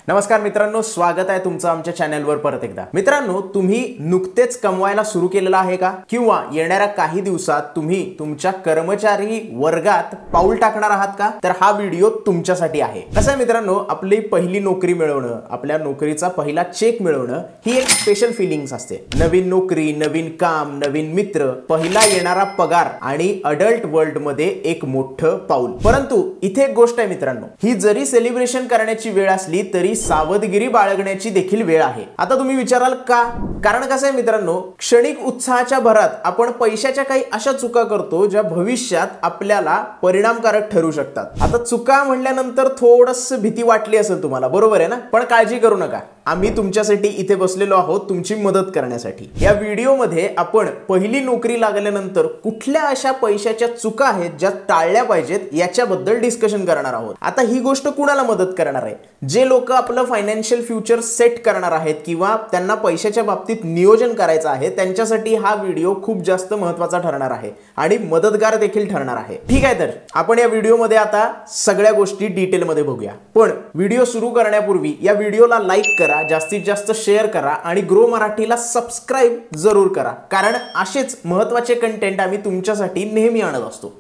नमस्कार मित्रांनो, स्वागत आहे तुमचं आमच्या चॅनलवर परत एकदा। मित्रांनो, तुम्ही नुकतेच कमवायला सुरू केलेला आहे का किंवा येणाऱ्या काही दिवसात तुम्ही तुमच्या कर्मचारी वर्गात पाऊल टाकणार आहात का? तर हा व्हिडिओ तुमच्यासाठी आहे। कसं आहे मित्रांनो, आपली पहिली नोकरी मिळवणं, आपल्या नोकरीचा पहिला चेक मिळवणं ही एक स्पेशल फीलिंग्स असते। नवीन नोकरी, नवीन काम, नवीन मित्र, पहिला येणारा पगार आणि अडल्ट वर्ल्ड मध्ये एक मोठं पाऊल। परंतु इथे एक गोष्ट आहे मित्रांनो, ही जरी सेलिब्रेशन करण्याची वेळ असली तरी सावधगिरी बाळगण्याची देखील वेळ आहे। आता तुम्ही विचाराल का? कारण कसं आहे मित्रांनो, क्षणिक उत्साहाच्या भरात आपण पैशाच्या काही अशा चुका करतो ज्या भविष्यात आपल्याला परिणामकारक ठरू शकतात। आता चुका म्हणल्यानंतर थोडस भीती वाटली असेल तुम्हाला, बरोबर आहे ना? पण काळजी करू नका, आम्ही तुमच्यासाठी इथे बसलेलो आहोत तुमची मदत करण्यासाठी। या व्हिडिओमध्ये आपण पहिली नोकरी लागल्यानंतर कुठल्या अशा पैशाच्या चुका आहेत ज्या टाळल्या पाहिजेत याच्याबद्दल डिस्कशन करणार आहोत। आता ही गोष्ट कुणाला मदत करणार आहे? जे लोक आपलं फायनान्शियल फ्युचर सेट करणार आहेत किंवा त्यांना पैशाच्या बाबतीत नियोजन करायचं आहे, त्यांच्यासाठी हा व्हिडिओ खूप जास्त महत्त्वाचा ठरणार आहे आणि मदतगार देखील ठरणार आहे। ठीक आहे, तर आपण या व्हिडिओमध्ये आता सगळ्या गोष्टी डिटेलमध्ये बघूया। पण व्हिडिओ सुरू करण्यापूर्वी या व्हिडिओला लाईक करा, जास्तीत जास्त शेअर करा आणि ग्रो मराठीला सबस्क्राइब जरूर करा, कारण असेच महत्त्वाचे कंटेंट आम्ही तुमच्यासाठी नेहमी आणत असतो।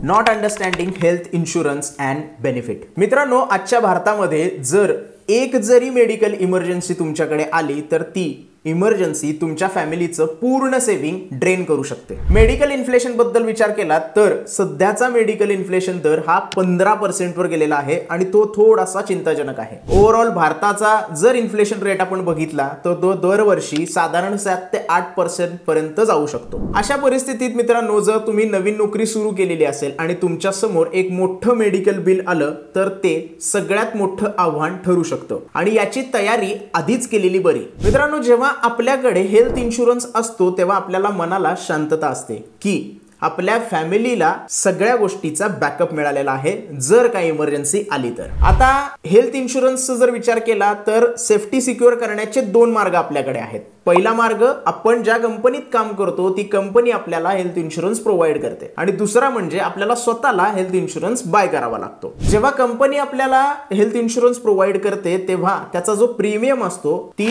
Not understanding health insurance and benefit. मित्रांनो, आजच्या भारतामध्ये जर एक जरी मेडिकल इमर्जन्सी तुमच्याकडे आली तर ती इमर्जन्सी तुमच्या फॅमिलीचं पूर्ण सेव्हिंग ड्रेन करू शकते। मेडिकल इन्फ्लेशन बद्दल विचार केला तर सध्याचा मेडिकल इन्फ्लेशन दर हा 15% वर गेलेला आहे आणि तो थोडासा चिंताजनक आहे। ओव्हरऑल भारताचा जर इन्फ्लेशन रेट आपण बघितला तर तो दरवर्षी साधारण 7 ते 8% पर्यंत जाऊ शकतो। अशा परिस्थितीत मित्रांनो, जर तुम्ही नवीन नोकरी सुरू केलेली असेल आणि तुमच्या समोर एक मोठं मेडिकल बिल आलं तर ते सगळ्यात मोठं आव्हान ठरू शकतं आणि याची तयारी आधीच केलेली बरी। मित्रांनो, जेव्हा आपल्याकडे हेल्थ इन्शुरन्स असतो तेव्हा आपल्याला मनाला शांतता असते की आपल्या फॅमिलीला सगळ्या गोष्टीचा बॅकअप मिळालेला आहे जर काही इमर्जन्सी आली तर। आता हेल्थ इन्शुरन्सचा जर विचार केला तर सेफ्टी सिक्युअर करण्याचे 2 मार्ग आपल्याकडे आहेत। पहिला मार्ग, आपण ज्या कंपनीत काम करतो ती कंपनी आपल्याला हेल्थ इन्शुरन्स प्रोव्हाइड करते आणि दुसरा म्हणजे आपल्याला स्वतःला हेल्थ इन्शुरन्स बाय करावा लागतो। जेव्हा कंपनी आपल्याला हेल्थ इन्शुरन्स प्रोव्हाइड करते तेव्हा त्याचा जो प्रीमियम असतो ती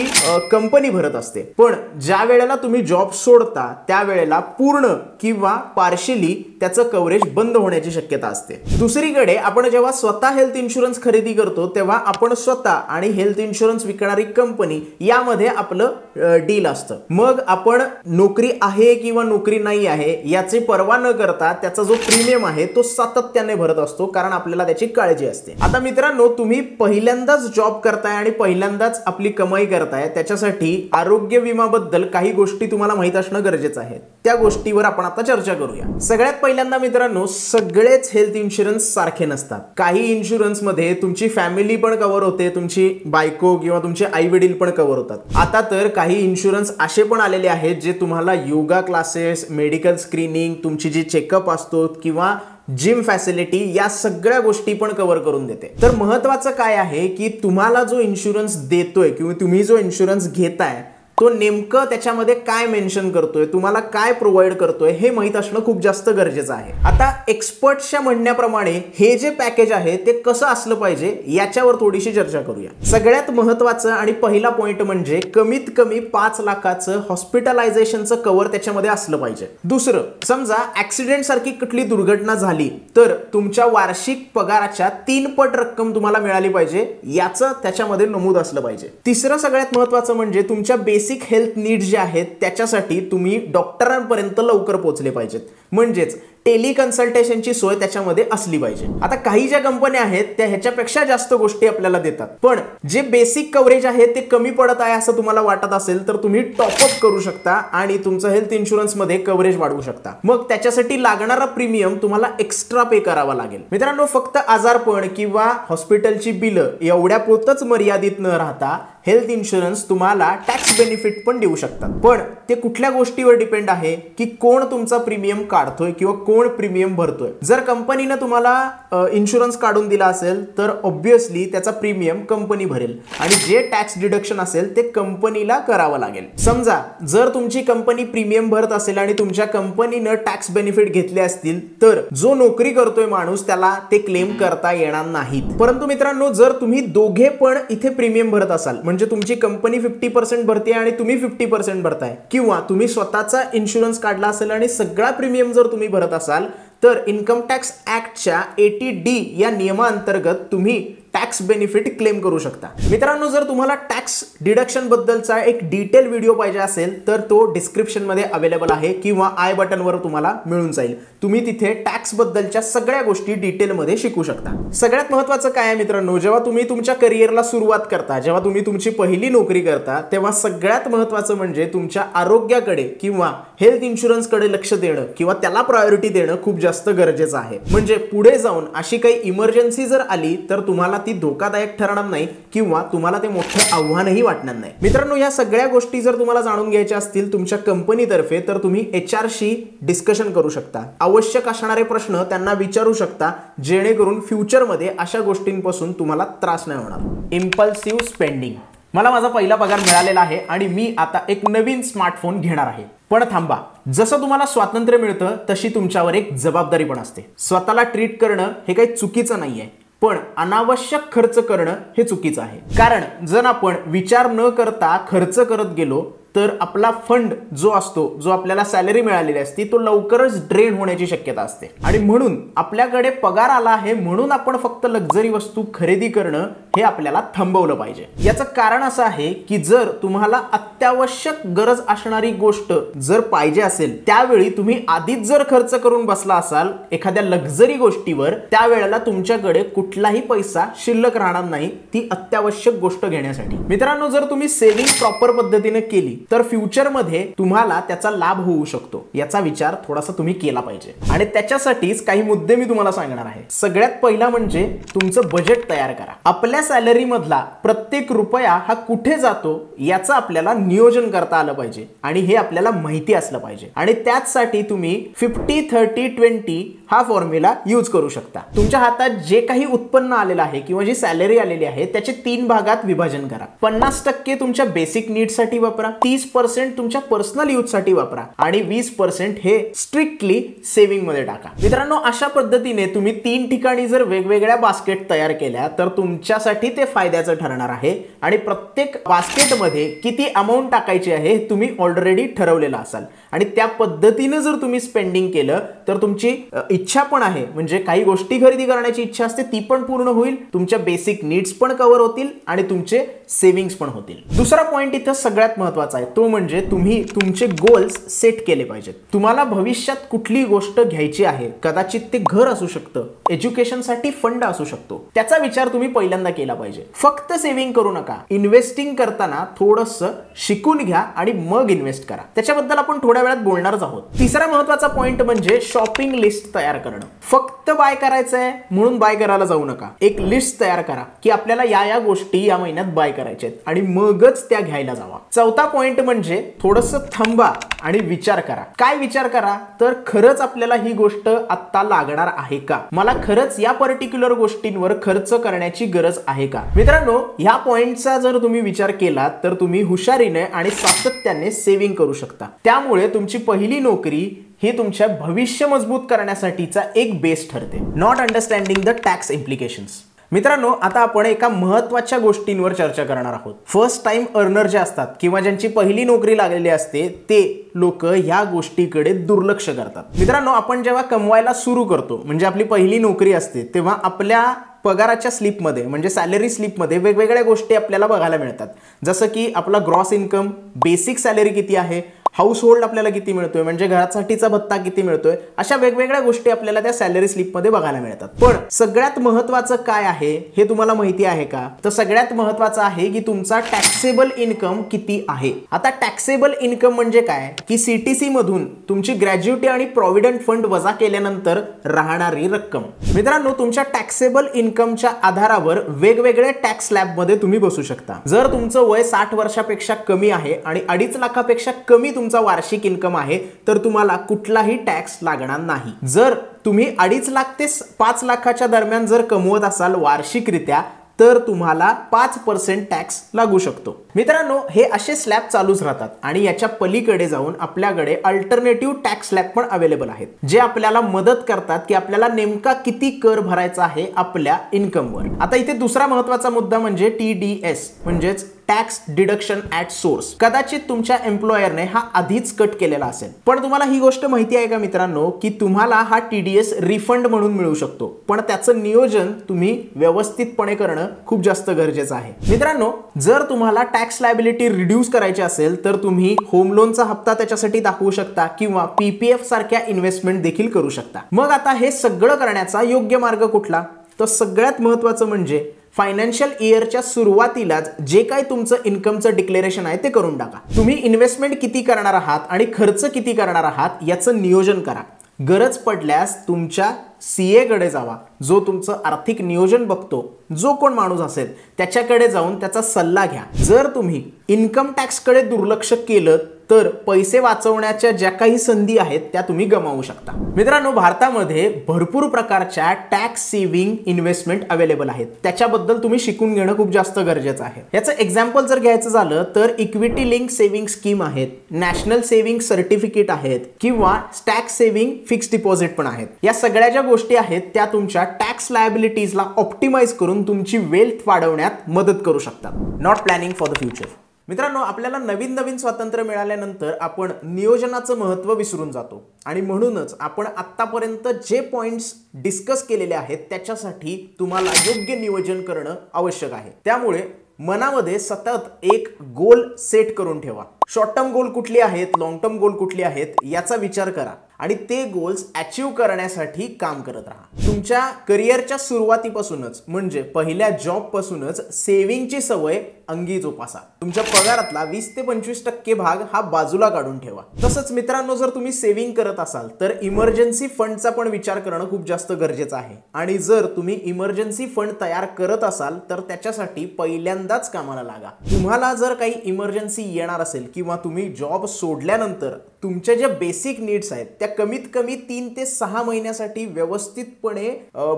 कंपनी भरत असते, पण ज्या वेळेला तुम्ही जॉब सोडता त्यावेळेला पूर्ण किंवा पार्शियली त्याचं कव्हरेज बंद होण्याची शक्यता असते। दुसरीकडे आपण जेव्हा स्वतः हेल्थ इन्शुरन्स खरेदी करतो तेव्हा आपण स्वतः आणि हेल्थ इन्शुरन्स विकणारी कंपनी यामध्ये आपलं डील असतं। मग आपण नोकरी आहे किंवा नोकरी नाही आहे याची पर्वा न करता त्याचा जो प्रीमियम आहे तो सातत्याने भरत असतो, कारण आपल्याला त्याची काळजी असते। आता मित्रांनो, तुम्ही पहिल्यांदाच जॉब करताय आणि पहिल्यांदाच आपली कमाई करताय, त्याच्यासाठी आरोग्य विमाबद्दल काही गोष्टी तुम्हाला माहित असणं गरजेचं आहे। त्या गोष्टीवर आपण आता चर्चा करूया। सगळ्यात पहिल्यांदा मित्रांनो, सगळेच हेल्थ इन्शुरन्स सारखे नसतात। काही इन्शुरन्स मध्ये तुमची फॅमिली पण कव्हर होते, तुमची बायको किंवा तुमचे आई वडील पण कव्हर होतात। आता तर काही इन्शुरन्स असे पण आलेले आहेत जे तुम्हाला योगा क्लासेस, मेडिकल स्क्रीनिंग, तुमची जी चेकअप असतो किंवा जिम फॅसिलिटी या सगळ्या गोष्टी पण कव्हर करून देते। तर महत्त्वाचं काय आहे की तुम्हाला जो इन्शुरन्स देतोय किंवा तुम्ही जो इन्शुरन्स घेताय तो नेमकं त्याच्यामध्ये काय मेन्शन करतोय, तुम्हाला काय प्रोव्हाइड करतोय हे माहित असणं खूप जास्त गरजेचं आहे। आता एक्सपर्ट्सच्या म्हणण्याप्रमाणे हे जे पॅकेज आहे ते कसं असलं पाहिजे याच्यावर थोडीशी चर्चा करूया। सगळ्यात महत्त्वाचं आणि पहिला पॉइंट म्हणजे कमीत कमी 5 लाखाचं हॉस्पिटलायझेशनचं कव्हर त्याच्यामध्ये असलं पाहिजे। दुसरं, समजा ऍक्सिडेंट सारखी कुठली दुर्घटना झाली तर तुमच्या वार्षिक पगाराच्या 3 पट रक्कम तुम्हाला मिळाली पाहिजे याचं त्याच्यामध्ये नमूद असलं पाहिजे। तिसरं सगळ्यात महत्त्वाचं म्हणजे तुमच्या बेसिक हेल्थ नीड्स जे आहेत त्याच्यासाठी तुम्ही डॉक्टरांपर्यंत लवकर पोहोचले पाहिजेत, म्हणजेच टेली कन्सल्टेशनची सोय त्याच्यामध्ये असली पाहिजे। आता काही ज्या कंपन्या आहेत त्या ह्याच्यापेक्षा जास्त गोष्टी आपल्याला देतात, पण जे बेसिक कव्हरेज आहे ते कमी पडत आहे असं तुम्हाला वाटत असेल तर तुम्ही टॉपअप करू शकता आणि तुमचं हेल्थ इन्शुरन्स मध्ये कव्हरेज वाढवू शकता। मग त्याच्यासाठी लागणारा प्रीमियम तुम्हाला एक्स्ट्रा पे करावा लागेल। मित्रांनो, फक्त आजारपण किंवा हॉस्पिटलची बिलं एवढ्या पुरतच मर्यादित न राहता हेल्थ इन्शुरन्स तुम्हाला टॅक्स बेनिफिट पण देऊ शकतात, पण ते कुठल्या गोष्टीवर डिपेंड आहे की कोण तुमचा प्रीमियम काढतोय किंवा कोण प्रीमियम भरतोय. जर कंपनीने तुम्हाला इन्शुरन्स काढून दिला असेल तर ऑब्व्हियसली त्याचा प्रीमियम कंपनी भरेल आणि जे टॅक्स डिडक्शन असेल ते कंपनीला करावं लागेल. समजा जर तुमची कंपनी प्रीमियम भरत असेल आणि तुमच्या कंपनीनं टॅक्स बेनिफिट घेतले असतील तर जो नोकरी करतोय माणूस त्याला ते क्लेम करता येणार नाहीत. परंतु मित्रांनो, जर तुम्ही दोघे पण इथे प्रीमियम भरत असाल, म्हणजे तुमची कंपनी 50% भरते आणि तुम्ही 50% भरताय, किंवा तुम्ही स्वतःचा इन्शुरन्स काढला असेल आणि सगळा प्रीमियम जर तुम्ही भरत असाल, तर इन्कम टॅक्स ऍक्टच्या 80D या नियमांतर्गत तुम्ही टॅक्स बेनिफिट क्लेम करू शकता. मित्रांनो, जर तुम्हाला टॅक्स डिडक्शन बद्दलचा एक डिटेल व्हिडिओ पाहिजे असेल तर तो डिस्क्रिप्शन मध्ये अवेलेबल आहे किंवा आय बटनवर तुम्हाला मिळून जाईल. तुम्ही तिथे टॅक्स बद्दलच्या सगळ्या गोष्टी डिटेल मध्ये शिकू शकता. सगळ्यात महत्त्वाचं काय आहे मित्रांनो, जेव्हा तुम्ही तुमच्या करिअरला सुरुवात करता, जेव्हा तुम्ही तुमची पहिली नोकरी करता, तेव्हा सगळ्यात महत्त्वाचं म्हणजे तुमच्या आरोग्याकडे किंवा हेल्थ इन्शुरन्सकडे लक्ष देणं किंवा त्याला प्रायोरिटी देणं खूप जास्त गरजेचं आहे. म्हणजे पुढे जाऊन अशी काही इमर्जन्सी जर आली तर तुम्हाला ती धोकादायक ठरणार नाही किंवा तुम्हाला ते मोठं आव्हानही वाटणार नाही. मित्रांनो, या सगळ्या गोष्टी जर तुम्हाला जाणून घ्यायच्या असतील तुमच्या कंपनीतर्फे तर तुम्ही HR शी डिस्कशन करू शकता. आवश्यक असणारे प्रश्न त्यांना विचारू शकता, जेणेकरून फ्युचरमध्ये अशा गोष्टींपासून तुम्हाला त्रास नाही होणार. Impulsive spending. मला माझा पहिला पगार मिळालेला आहे आणि मी आता एक नवीन स्मार्टफोन घेणार आहे. पण थांबा, जसं तुम्हाला स्वातंत्र्य मिळतं तशी तुमच्यावर एक जबाबदारी पण असते. स्वतःला ट्रीट करणं हे काही चुकीचं नाहीये, पण अनावश्यक खर्च करणं हे चुकीचं आहे. कारण जर आपण विचार न करता खर्च करत गेलो तर आपला फंड जो असतो, जो आपल्याला सॅलरी मिळालेली असते, तो लवकरच ड्रेन होण्याची शक्यता असते. आणि म्हणून आपल्याकडे पगार आला आहे म्हणून आपण फक्त लक्झरी वस्तू खरेदी करणं हे आपल्याला थांबवलं पाहिजे. याचं कारण असं आहे की जर तुम्हाला अत्यावश्यक गरज असणारी गोष्ट जर पाहिजे असेल, त्यावेळी तुम्ही आधीच जर खर्च करून बसला असाल एखाद्या लक्झरी गोष्टीवर, त्यावेळेला तुमच्याकडे कुठलाही पैसा शिल्लक राहणार नाही ती अत्यावश्यक गोष्ट घेण्यासाठी. मित्रांनो, जर तुम्ही सेव्हिंग प्रॉपर पद्धतीने केली तर फ्युचरमध्ये तुम्हाला त्याचा लाभ होऊ शकतो. याचा विचार थोडासा तुम्ही केला पाहिजे आणि त्याच्यासाठीच काही मुद्दे मी तुम्हाला सांगणार आहे. सगळ्यात पहिला म्हणजे तुमचं बजेट तयार करा. आपल्या सॅलरी मधला प्रत्येक रुपया हा कुठे जातो याचं आपल्याला नियोजन करता आलं पाहिजे आणि हे आपल्याला माहिती असलं पाहिजे. आणि त्याचसाठी तुम्ही 50-30-20 हा फॉर्म्युला यूज करू शकता. तुमच्या हातात जे काही उत्पन्न आलेलं आहे किंवा जी सॅलरी आलेली आहे त्याचे 3 भागात विभाजन करा. 50% तुमच्या बेसिक नीड्ससाठी वापरा, 30% तुमच्या पर्सनल यूजसाठी वापरा आणि 20% हे स्ट्रिक्टली सेव्हिंग मध्ये टाका. मित्रांनो, अशा पद्धतीने तुम्ही 3 ठिकाणी जर वेगवेगळ्या बास्केट तयार केल्या तर तुमच्यासाठी ते फायद्याचं ठरणार आहे. आणि प्रत्येक बास्केटमध्ये किती अमाऊंट टाकायची आहे हे तुम्ही ऑलरेडी ठरवलेलं असाल आणि त्या पद्धतीने जर तुम्ही स्पेंडिंग केलं तर तुमची इच्छा पण आहे, म्हणजे काही गोष्टी खरेदी करण्याची इच्छा असते ती पण पूर्ण होईल, तुमच्या बेसिक नीड्स पण कव्हर होतील आणि तुमचे सेव्हिंग्स पण होतील. दुसरा पॉइंट इथं सगळ्यात महत्त्वाचा आहे, तो म्हणजे तुम्ही तुमचे गोल्स सेट केले पाहिजेत. तुम्हाला भविष्यात कुठली गोष्ट घ्यायची आहे, कदाचित ते घर असू शकतं, एज्युकेशनसाठी फंड असू शकतो, त्याचा विचार तुम्ही पहिल्यांदा केला पाहिजे. फक्त सेव्हिंग करू नका. इन्व्हेस्टिंग करताना थोडंसं शिकून घ्या आणि मग इन्व्हेस्ट करा. त्याच्याबद्दल आपण थोड्या वेळात बोलणारच आहोत. तिसरा महत्त्वाचा पॉइंट म्हणजे शॉपिंग लिस्ट तयार करणं. फक्त बाय करायचंय म्हणून बाय करायला जाऊ नका. एक लिस्ट तयार करा की आपल्याला या गोष्टी या महिन्यात बाय करायच्या आहेत आणि मगच त्या घ्यायला जावा. चौथा पॉइंट म्हणजे थोडंसं थांबा आणि विचार करा. काय विचार करा तर खरंच आपल्याला ही गोष्ट आता लागणार आहे का, मला खरंच या पर्टिक्युलर गोष्टींवर खर्च करण्याची गरज आहे का. मित्रांनो, ह्या पॉइंटचा जर तुम्ही विचार केला तर तुम्ही हुशारीने आणि सातत्याने सेव्हिंग करू शकता. त्यामुळे तुमची पहिली नोकरी ही तुमच्या भविष्य मजबूत करण्यासाठीचा एक बेस ठरते. Not understanding the tax implications. मित्रांनो, आता आपण एका महत्त्वाच्या गोष्टींवर चर्चा करणार आहोत. फर्स्ट टाइम अर्नर जे असतात किंवा ज्यांची पहिली नोकरी लागलेली असते ते लोक ह्या गोष्टीकडे दुर्लक्ष करतात. मित्रांनो, आपण जेव्हा कमवायला सुरू करतो, म्हणजे आपली पहिली नोकरी असते, तेव्हा आपल्या पगाराच्या स्लिपमध्ये म्हणजे सॅलरी स्लिपमध्ये वेगवेगळ्या गोष्टी आपल्याला बघायला मिळतात. जसं की आपला ग्रॉस इन्कम, बेसिक सॅलरी किती आहे, हाऊस होल्ड आपल्याला किती मिळतोय, म्हणजे घरासाठीचा भत्ता किती मिळतोय, अशा वेगवेगळ्या गोष्टी आपल्याला त्या सॅलरी स्लिपमध्ये बघायला मिळतात. पण सगळ्यात महत्त्वाचं काय आहे हे तुम्हाला माहिती आहे का? तर सगळ्यात महत्त्वाचं आहे की तुमचा टॅक्सेबल इन्कम किती आहे. आता टॅक्सेबल इन्कम म्हणजे काय की सीटीसी मधून तुमची ग्रॅज्युटी आणि प्रॉव्हिडंट फंड वजा केल्यानंतर राहणारी रक्कम. मित्रांनो, तुमच्या टॅक्सेबल इन्कमच्या आधारावर वेगवेगळ्या टॅक्स स्लॅबमध्ये तुम्ही बसू शकता. जर तुमचं वय 60 वर्षापेक्षा कमी आहे आणि 2.5 लाखापेक्षा कमी तुमचा वार्षिक इन्कम आहे तर तुम्हाला कुठलाही टॅक्स लागणार नाही. जर तुम्ही 2.5 लाख ते 5 लाखाच्या दरम्यान जर कमवत असाल वार्षिकरित्या तर तुम्हाला 5% टॅक्स लागू शकतो. मित्रांनो, हे असे स्लॅब चालूच राहतात आणि याच्या पलीकडे जाऊन आपल्याकडे अल्टरनेटिव्ह टॅक्स स्लॅब पण अवेलेबल आहेत, जे आपल्याला मदत करतात की आपल्याला नेमका किती कर भरायचा आहे आपल्या इन्कमवर. आता इथे दुसरा महत्त्वाचा मुद्दा म्हणजे TDS म्हणजेच टॅक्स डिडक्शन ॲट सोर्स. कदाचित तुमच्या एम्प्लॉयरने हा आधीच कट केलेला असेल, पण तुम्हाला ही गोष्ट माहिती आहे का मित्रांनो की तुम्हाला हा TDS रिफंड म्हणून मिळू शकतो, पण त्याचं नियोजन तुम्ही व्यवस्थितपणे करणं खूप जास्त गरजेचं आहे. मित्रांनो, जर तुम्हाला टॅक्स लायबिलिटी रिड्यूस करायची असेल तर तुम्ही होम लोनचा हप्ता त्याच्यासाठी दाखवू शकता किंवा PPF सारख्या इन्व्हेस्टमेंट देखील करू शकता. मग आता हे सगळं करण्याचा योग्य मार्ग कुठला? तर सगळ्यात महत्त्वाचं म्हणजे फायनान्शियल इयरच्या सुरुवातीलाच जे काही तुमचं इन्कमचं डिक्लेरेशन आहे ते करून टाका. तुम्ही इन्व्हेस्टमेंट किती करणार आहात आणि खर्च किती करणार आहात याचं नियोजन करा. गरज पडल्यास तुमच्या CA कडे जावा, जो तुमचं आर्थिक नियोजन बघतो, जो कोण माणूस असेल त्याच्याकडे जाऊन त्याचा सल्ला घ्या. जर तुम्ही इन्कम टॅक्सकडे दुर्लक्ष केलं तर पैसे वाचवण्याच्या ज्या काही संधी आहेत त्या तुम्ही गमावू शकता. मित्रांनो, भारतामध्ये भरपूर प्रकारच्या टॅक्स सेव्हिंग इन्व्हेस्टमेंट अवेलेबल आहेत. त्याच्याबद्दल तुम्ही शिकून घेणं खूप जास्त गरजेचं आहे. याचं एक्झाम्पल जर घ्यायचं झालं तर इक्विटी लिंक सेव्हिंग स्कीम आहेत, नॅशनल सेव्हिंग सर्टिफिकेट आहेत किंवा टॅक्स सेव्हिंग फिक्स्ड डिपॉझिट पण आहेत. या सगळ्या ज्या गोष्टी आहेत त्या तुमच्या टॅक्स लायबिलिटीजला ऑप्टिमाइज करून तुमची वेल्थ वाढवण्यात मदत करू शकतात. Not planning for the future. मित्रांनो, आपल्याला नवीन स्वातंत्र्य मिळाल्यानंतर आपण नियोजनाचं महत्त्व विसरून जातो आणि म्हणूनच आपण आत्तापर्यंत जे पॉइंट्स डिस्कस केलेले आहेत त्याच्यासाठी तुम्हाला योग्य नियोजन करणं आवश्यक आहे. त्यामुळे मनामध्ये सतत एक गोल सेट करून ठेवा. शॉर्ट टर्म गोल कुठली आहेत, लॉंग टर्म गोल कुठली आहेत याचा विचार करा आणि ते गोल्स अचीव करण्यासाठी काम करत राहा. तुमच्या करिअरच्या सुरुवातीपासूनच म्हणजे पहिल्या जॉब पासूनच सेव्हिंगची सवय अंगी जोपासा. तुमच्या पगारातला 20 ते 25% भाग हा बाजूला काढून ठेवा. तसंच मित्रांनो, जर तुम्ही सेव्हिंग करत असाल तर इमर्जन्सी फंडचा पण विचार करणं खूप जास्त गरजेचं आहे. आणि जर तुम्ही इमर्जन्सी फंड तयार करत असाल तर त्याच्यासाठी पहिल्यांदाच कामाला लागा. तुम्हाला जर काही इमर्जन्सी येणार असेल किंवा तुम्ही जॉब सोडल्यानंतर तुमच्या ज्या बेसिक नीड्स आहेत त्या कमीत कमी 3 ते 6 महिन्यासाठी व्यवस्थितपणे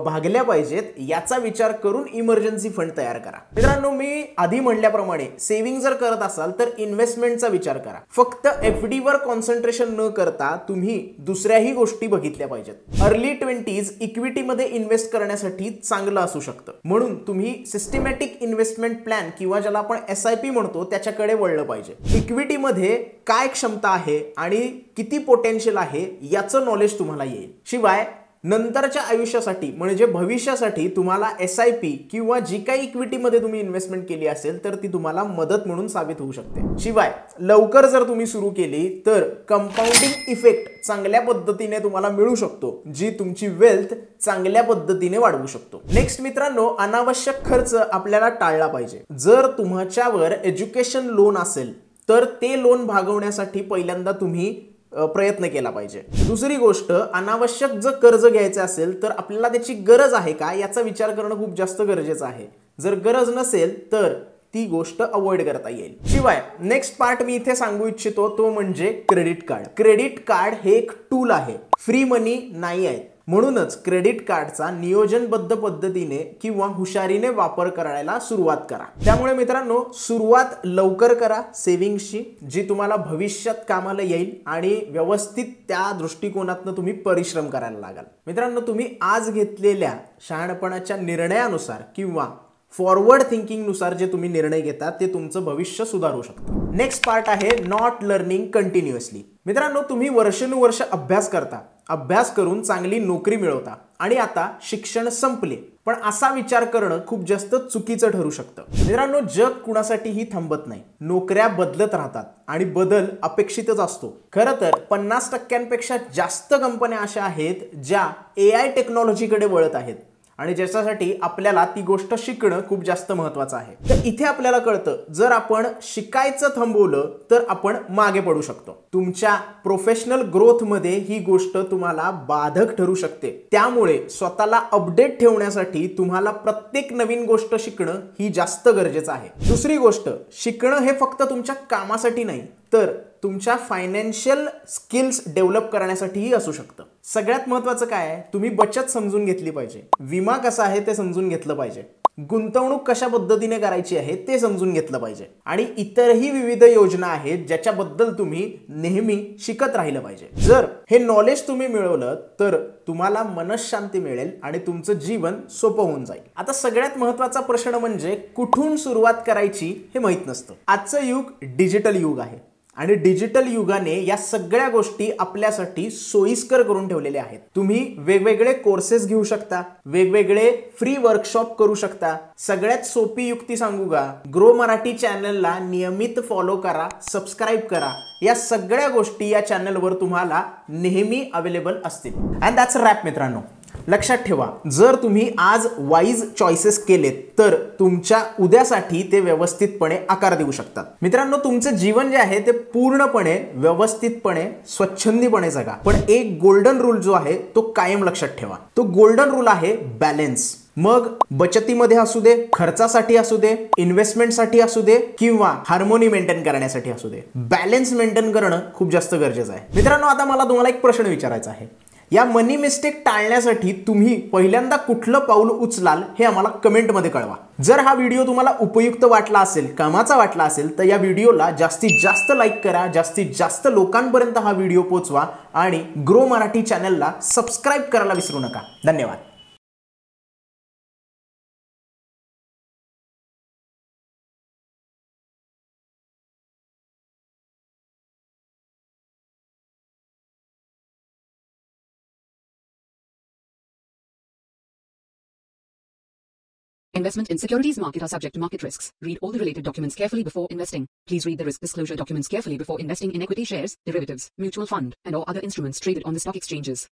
भागल्या पाहिजेत, याचा विचार करून इमर्जन्सी फंड तयार करा. मित्रांनो, मी आधी म्हटल्याप्रमाणे सेव्हिंग जर करत असाल तर इन्व्हेस्टमेंटचा विचार करा. फक्त FD वर कॉन्सन्ट्रेशन न करता तुम्ही दुसऱ्याही गोष्टी बघितल्या पाहिजेत. अर्ली 20s इक्विटीमध्ये इन्व्हेस्ट करण्यासाठी चांगलं असू शकतं, म्हणून तुम्ही सिस्टमॅटिक इन्व्हेस्टमेंट प्लॅन किंवा ज्याला आपण SIP म्हणतो त्याच्याकडे वळलं पाहिजे. इक्विटीमध्ये काय क्षमता आहे आणि किती पोटेन्शियल आहे याचं नॉलेज तुम्हाला येईल. शिवाय नंतरच्या आयुष्यासाठी म्हणजे भविष्यासाठी तुम्हाला SIP किंवा जी काही इक्विटीमध्ये तुम्ही इन्व्हेस्टमेंट केली असेल तर ती तुम्हाला मदत म्हणून साबित होऊ शकते. शिवाय लवकर जर तुम्ही सुरू केली तर कंपाऊंडिंग इफेक्ट चांगल्या पद्धतीने तुम्हाला मिळू शकतो, जी तुमची वेल्थ चांगल्या पद्धतीने वाढवू शकतो. नेक्स्ट मित्रांनो, अनावश्यक खर्च आपल्याला टाळला पाहिजे. जर तुमच्यावर एज्युकेशन लोन असेल तर ते लोन भागवण्यासाठी पहिल्यांदा तुम्ही प्रयत्न केला पाहिजे. दुसरी गोष्ट, अनावश्यक जर कर्ज घ्यायचं असेल तर आपल्याला त्याची गरज आहे का याचा विचार करणं खूप जास्त गरजेचं आहे. जर गरज नसेल तर ती गोष्ट अवॉइड करता येईल. शिवाय नेक्स्ट पार्ट मी इथे सांगू इच्छितो तो म्हणजे क्रेडिट कार्ड. क्रेडिट कार्ड हे एक टूल आहे, फ्री मनी नाही आहे. म्हणूनच क्रेडिट कार्डचा नियोजनबद्ध पद्धतीने किंवा हुशारीने वापर करायला सुरुवात करा. त्यामुळे मित्रांनो, सुरुवात लवकर करा सेव्हिंग्सची, जी तुम्हाला भविष्यात कामाला येईल आणि व्यवस्थित त्या दृष्टिकोनातून तुम्ही परिश्रम करायला लागाल. मित्रांनो, तुम्ही आज घेतलेल्या शहाणपणाच्या निर्णयानुसार किंवा फॉरवर्ड थिंकिंग नुसार जे तुम्ही निर्णय घेता ते तुमचं भविष्य सुधारू शकतं. नेक्स्ट पार्ट आहे नॉट लर्निंग कंटिन्युअसली. मित्रांनो, तुम्ही वर्षानुवर्ष अभ्यास करता, अभ्यास करून चांगली नोकरी मिळवता आणि आता शिक्षण संपले, पण असा विचार करणं खूप जास्त चुकीचं ठरू शकतं. मित्रांनो, जग कुणासाठीही थांबत नाही. नोकऱ्या बदलत राहतात आणि बदल अपेक्षितच असतो. खरं तर 50%पेक्षा जास्त कंपन्या अशा आहेत ज्या AI टेक्नॉलॉजीकडे वळत आहेत आणि ज्याच्यासाठी आपल्याला ती गोष्ट शिकणं खूप जास्त महत्त्वाचं आहे. तर इथे आपल्याला कळतं, जर आपण शिकायचं थांबवलं तर आपण मागे पडू शकतो. तुमच्या प्रोफेशनल ग्रोथमध्ये ही गोष्ट तुम्हाला बाधक ठरू शकते. त्यामुळे स्वतःला अपडेट ठेवण्यासाठी तुम्हाला प्रत्येक नवीन गोष्ट शिकणं ही जास्त गरजेचं आहे. दुसरी गोष्ट, शिकणं हे फक्त तुमच्या कामासाठी नाही तर तुमच्या फायनान्शियल स्किल्स डेव्हलप करण्यासाठीही असू शकतं. सगळ्यात महत्त्वाचं काय आहे, तुम्ही बचत समजून घेतली पाहिजे, विमा कसा आहे ते समजून घेतलं पाहिजे, गुंतवणूक कशा पद्धतीने करायची आहे ते समजून घेतलं पाहिजे आणि इतरही विविध योजना आहेत ज्याच्याबद्दल तुम्ही नेहमी शिकत राहिलं पाहिजे. जर हे नॉलेज तुम्ही मिळवलं तर तुम्हाला मनशांती मिळेल आणि तुमचं जीवन सोपं होऊन जाईल. आता सगळ्यात महत्त्वाचा प्रश्न म्हणजे कुठून सुरुवात करायची हे माहित नसतं. आजचं युग डिजिटल युग आहे आणि डिजिटल युगाने या सगळ्या गोष्टी आपल्यासाठी सोयीस्कर करून ठेवलेल्या आहेत. तुम्ही वेगवेगळे कोर्सेस घेऊ शकता, वेगवेगळे फ्री वर्कशॉप करू शकता. सगळ्यात सोपी युक्ती सांगू का, ग्रो मराठी चॅनलला नियमित फॉलो करा, सबस्क्राईब करा. या सगळ्या गोष्टी या चॅनलवर तुम्हाला नेहमी अवेलेबल असतील. अँड दॅट्स अ रॅप मित्रांनो. लक्षात ठेवा, जर तुम्ही आज वाईज चॉईसेस केलेत तर तुमच्या उद्यासाठी ते व्यवस्थितपणे आकार देऊ शकतात. मित्रांनो, तुमचं जीवन जे आहे ते पूर्णपणे व्यवस्थितपणे स्वच्छंदीपणे जगा. पण एक गोल्डन रूल जो आहे तो कायम लक्षात ठेवा. तो गोल्डन रूल आहे बॅलन्स. मग बचतीमध्ये असू दे, खर्चासाठी असू दे, इन्व्हेस्टमेंटसाठी असू दे किंवा हार्मोनी मेंटेन करण्यासाठी असू दे, बॅलन्स मेंटेन करणं खूप जास्त गरजेचं आहे. मित्रांनो, आता मला तुम्हाला एक प्रश्न विचारायचा आहे. या मनी मिस्टेक टाळण्यासाठी तुम्ही पहिल्यांदा कुठलं पाऊल उचलाल हे आम्हाला कमेंटमध्ये कळवा. जर हा व्हिडिओ तुम्हाला उपयुक्त वाटला असेल, कामाचा वाटला असेल तर या व्हिडिओला जास्तीत जास्त लाईक करा, जास्तीत जास्त लोकांपर्यंत हा व्हिडिओ पोहोचवा आणि ग्रो मराठी चॅनलला सबस्क्राईब करायला विसरू नका. धन्यवाद. Investment in securities market are subject to market risks. Read all the related documents carefully before investing. Please read the risk disclosure documents carefully before investing in equity shares, derivatives, mutual fund, and or other instruments traded on the stock exchanges.